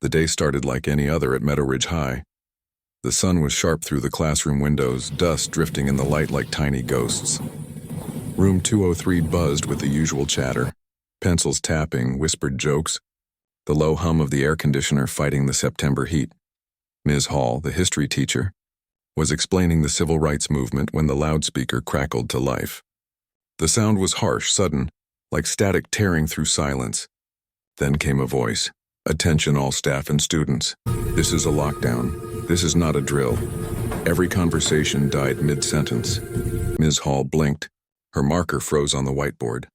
The day started like any other at Meadow Ridge High. The sun was sharp through the classroom windows, dust drifting in the light like tiny ghosts. Room 203 buzzed with the usual chatter, pencils tapping, whispered jokes, the low hum of the air conditioner fighting the September heat. Ms. Hall, the history teacher, was explaining the civil rights movement when the loudspeaker crackled to life. The sound was harsh, sudden, like static tearing through silence. Then came a voice. "Attention all staff and students. This is a lockdown. This is not a drill." Every conversation died mid-sentence. Ms. Hall blinked. Her marker froze on the whiteboard.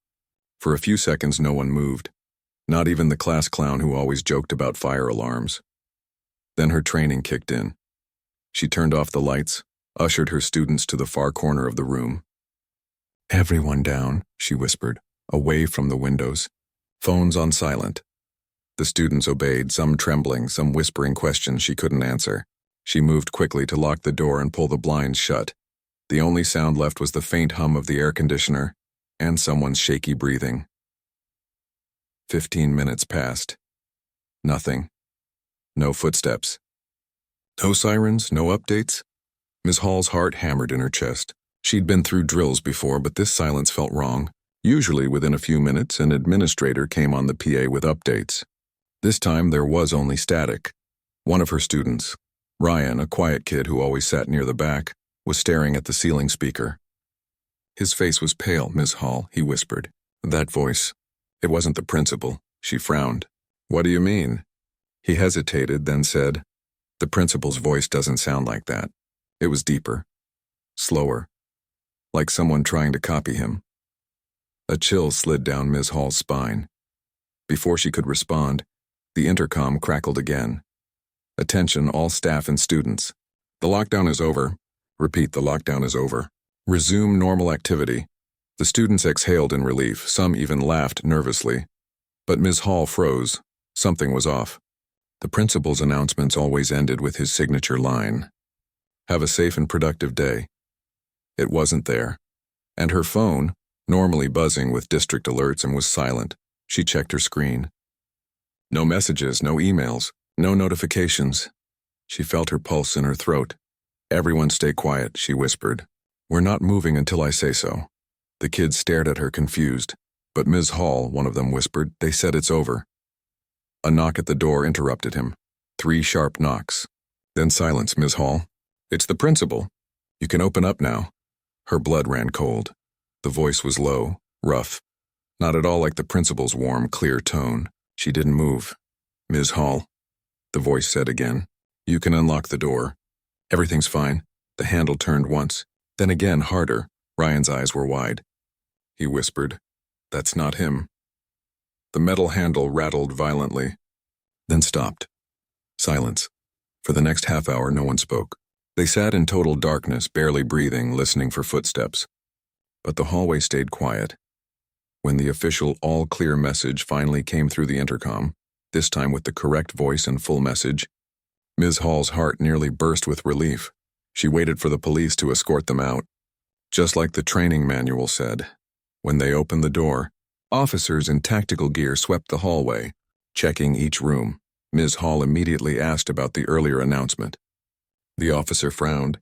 For a few seconds no one moved. Not even the class clown who always joked about fire alarms. Then her training kicked in. She turned off the lights, ushered her students to the far corner of the room. "Everyone down," she whispered, away from the windows. "Phones on silent." The students obeyed, some trembling, some whispering questions she couldn't answer. She moved quickly to lock the door and pull the blinds shut. The only sound left was the faint hum of the air conditioner and someone's shaky breathing. 15 minutes passed. Nothing. No footsteps. No sirens, no updates. Ms. Hall's heart hammered in her chest. She'd been through drills before, but this silence felt wrong. Usually within a few minutes, an administrator came on the PA with updates. This time there was only static. One of her students, Ryan, a quiet kid who always sat near the back, was staring at the ceiling speaker. His face was pale. "Ms. Hall," he whispered. That voice. It wasn't the principal. She frowned. "What do you mean?" He hesitated, then said, "The principal's voice doesn't sound like that." It was deeper, slower, like someone trying to copy him. A chill slid down Ms. Hall's spine. Before she could respond, the intercom crackled again. "Attention all staff and students. The lockdown is over. Repeat, the lockdown is over. Resume normal activity." The students exhaled in relief, some even laughed nervously. But Ms. Hall froze. Something was off. The principal's announcements always ended with his signature line. "Have a safe and productive day." It wasn't there. And her phone, normally buzzing with district alerts, and was silent. She checked her screen. No messages, no emails, no notifications. She felt her pulse in her throat. "Everyone stay quiet," she whispered. "We're not moving until I say so." The kids stared at her confused. "But Ms. Hall," one of them whispered, "they said it's over." A knock at the door interrupted him. 3 sharp knocks. Then silence. "Ms. Hall, it's the principal. You can open up now." Her blood ran cold. The voice was low, rough, not at all like the principal's warm, clear tone. She didn't move. "Ms. Hall," the voice said again, "you can unlock the door." "Everything's fine." The handle turned once, then again harder. Ryan's eyes were wide. He whispered, "That's not him." The metal handle rattled violently, then stopped. Silence. For the next half hour, no one spoke. They sat in total darkness, barely breathing, listening for footsteps. But the hallway stayed quiet. When the official all-clear message finally came through the intercom, this time with the correct voice and full message, Ms. Hall's heart nearly burst with relief. She waited for the police to escort them out. Just like the training manual said, when they opened the door, officers in tactical gear swept the hallway, checking each room. Ms. Hall immediately asked about the earlier announcement. The officer frowned.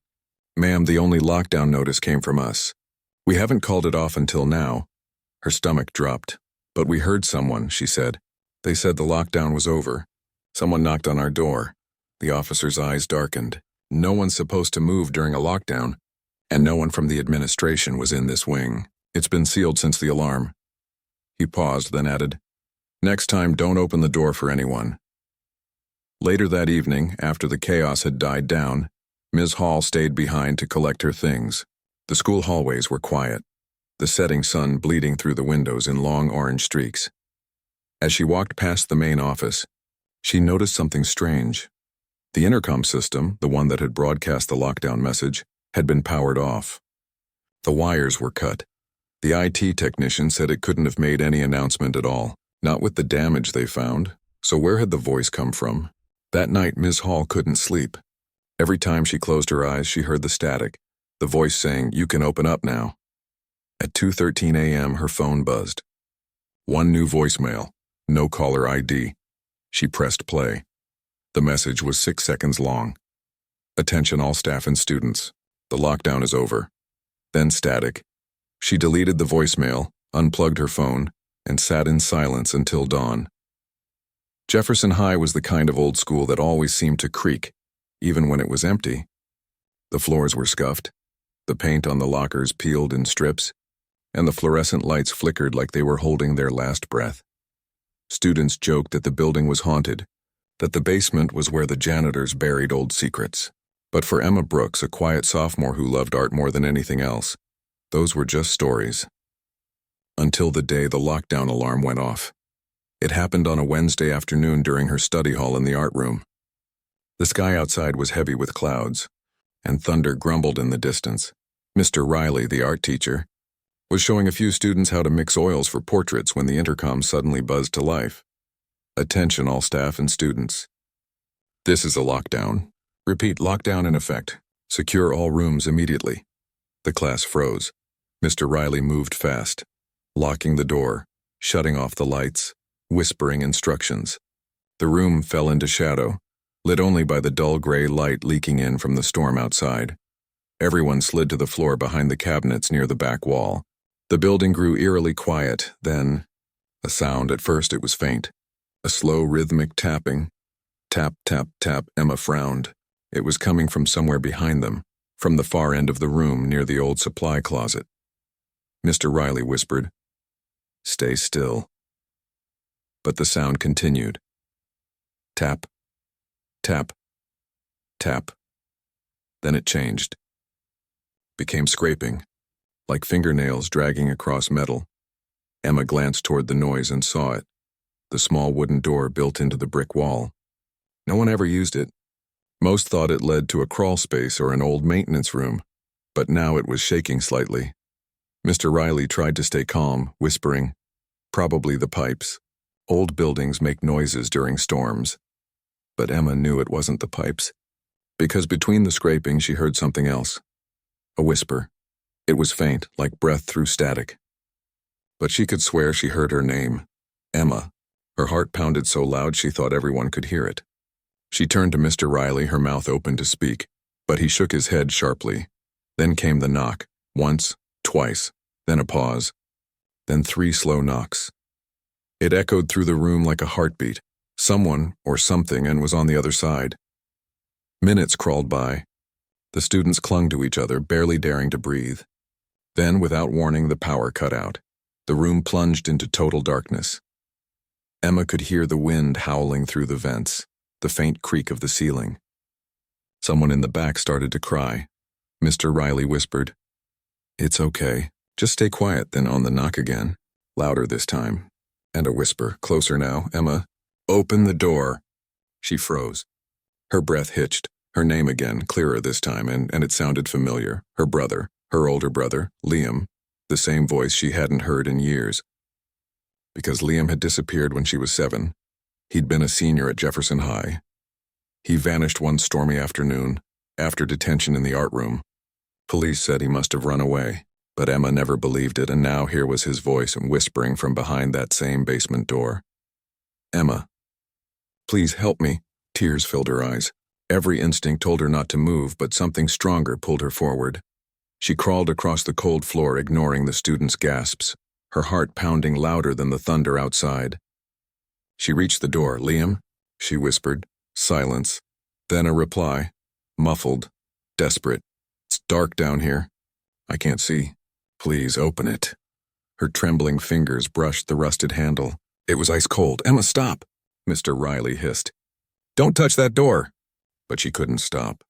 "Ma'am, the only lockdown notice came from us. We haven't called it off until now." Her stomach dropped. "But we heard someone," she said. "They said the lockdown was over. Someone knocked on our door." The officer's eyes darkened. No one's supposed to move during a lockdown, and no one from the administration was in this wing. It's been sealed since the alarm. He paused, then added, "Next time, don't open the door for anyone." Later that evening, after the chaos had died down, Ms. Hall stayed behind to collect her things. The school hallways were quiet, the setting sun bleeding through the windows in long orange streaks. As she walked past the main office, she noticed something strange. The intercom system, the one that had broadcast the lockdown message, had been powered off. The wires were cut. The IT technician said it couldn't have made any announcement at all, not with the damage they found. So where had the voice come from? That night, Ms. Hall couldn't sleep. Every time she closed her eyes, she heard the static, the voice saying, "You can open up now." At 2:13 a.m., her phone buzzed. One new voicemail, no caller ID. She pressed play. The message was 6 seconds long. Attention all staff and students. The lockdown is over. Then static. She deleted the voicemail, unplugged her phone, and sat in silence until dawn. Jefferson High was the kind of old school that always seemed to creak, even when it was empty. The floors were scuffed, the paint on the lockers peeled in strips, and the fluorescent lights flickered like they were holding their last breath. Students joked that the building was haunted, that the basement was where the janitors buried old secrets. But for Emma Brooks, a quiet sophomore who loved art more than anything else, those were just stories. Until the day the lockdown alarm went off. It happened on a Wednesday afternoon during her study hall in the art room. The sky outside was heavy with clouds, and thunder grumbled in the distance. Mr. Riley, the art teacher, was showing a few students how to mix oils for portraits when the intercom suddenly buzzed to life. Attention all staff and students. This is a lockdown. Repeat, lockdown in effect. Secure all rooms immediately. The class froze. Mr. Riley moved fast, locking the door, shutting off the lights, whispering instructions. The room fell into shadow, lit only by the dull gray light leaking in from the storm outside. Everyone slid to the floor behind the cabinets near the back wall. The building grew eerily quiet, then a sound. At first it was faint. A slow rhythmic tapping. Tap, tap, tap. Emma frowned. It was coming from somewhere behind them, from the far end of the room near the old supply closet. Mr. Riley whispered, "Stay still." But the sound continued. Tap, tap, tap. Then it changed. Became scraping, like fingernails dragging across metal. Emma glanced toward the noise and saw it, the small wooden door built into the brick wall. No one ever used it. Most thought it led to a crawl space or an old maintenance room, but now it was shaking slightly. Mr. Riley tried to stay calm, whispering, "Probably the pipes. Old buildings make noises during storms." But Emma knew it wasn't the pipes, because between the scraping she heard something else. A whisper. It was faint, like breath through static. But she could swear she heard her name, Emma. Her heart pounded so loud she thought everyone could hear it. She turned to Mr. Riley, her mouth open to speak, but he shook his head sharply. Then came the knock, once, twice, then a pause, then 3 slow knocks. It echoed through the room like a heartbeat. Someone, or something, and was on the other side. Minutes crawled by. The students clung to each other, barely daring to breathe. Then, without warning, the power cut out. The room plunged into total darkness. Emma could hear the wind howling through the vents, the faint creak of the ceiling. Someone in the back started to cry. Mr. Riley whispered, "It's okay. Just stay quiet." Then on the knock again, louder this time. And a whisper, closer now, "Emma, open the door." She froze. Her breath hitched. Her name again, clearer this time, and it sounded familiar. Her brother, her older brother, Liam, the same voice she hadn't heard in years. Because Liam had disappeared when she was 7. He'd been a senior at Jefferson High. He vanished one stormy afternoon, after detention in the art room. Police said he must have run away, but Emma never believed it, and now here was his voice whispering from behind that same basement door. "Emma, please help me." Tears filled her eyes. Every instinct told her not to move, but something stronger pulled her forward. She crawled across the cold floor, ignoring the students' gasps, her heart pounding louder than the thunder outside. She reached the door. "Liam?" she whispered. Silence. Then a reply, muffled, desperate. "It's dark down here. I can't see. Please open it." Her trembling fingers brushed the rusted handle. It was ice cold. "Emma, stop!" Mr. Riley hissed. "Don't touch that door!" But she couldn't stop.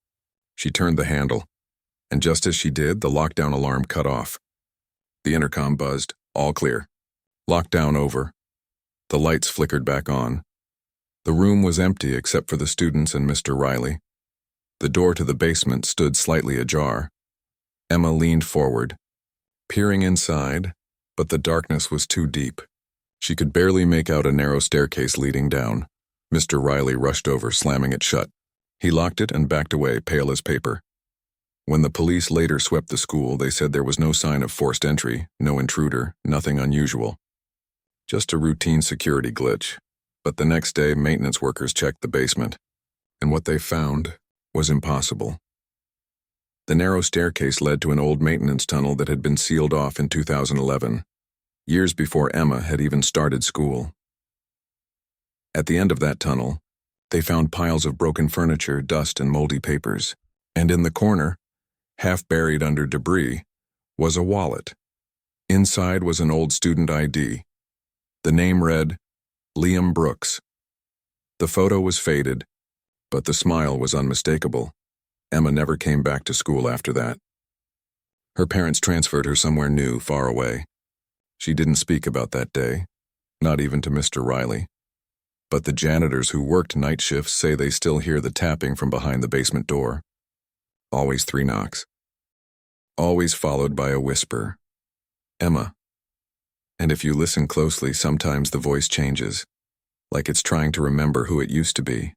She turned the handle, and just as she did, the lockdown alarm cut off. The intercom buzzed. "All clear. Lockdown over." The lights flickered back on. The room was empty except for the students and Mr. Riley. The door to the basement stood slightly ajar. Emma leaned forward, peering inside, but the darkness was too deep. She could barely make out a narrow staircase leading down. Mr. Riley rushed over, slamming it shut. He locked it and backed away, pale as paper. When the police later swept the school, they said there was no sign of forced entry, no intruder, nothing unusual. Just a routine security glitch. But the next day, maintenance workers checked the basement. and what they found was impossible. The narrow staircase led to an old maintenance tunnel that had been sealed off in 2011, years before Emma had even started school. At the end of that tunnel, they found piles of broken furniture, dust, and moldy papers, and in the corner, half buried under debris, was a wallet. Inside was an old student ID. The name read, Liam Brooks. The photo was faded, but the smile was unmistakable. Emma never came back to school after that. Her parents transferred her somewhere new, far away. She didn't speak about that day, not even to Mr. Riley. But the janitors who worked night shifts say they still hear the tapping from behind the basement door. Always 3 knocks. Always followed by a whisper. Emma. And if you listen closely, sometimes the voice changes, like it's trying to remember who it used to be.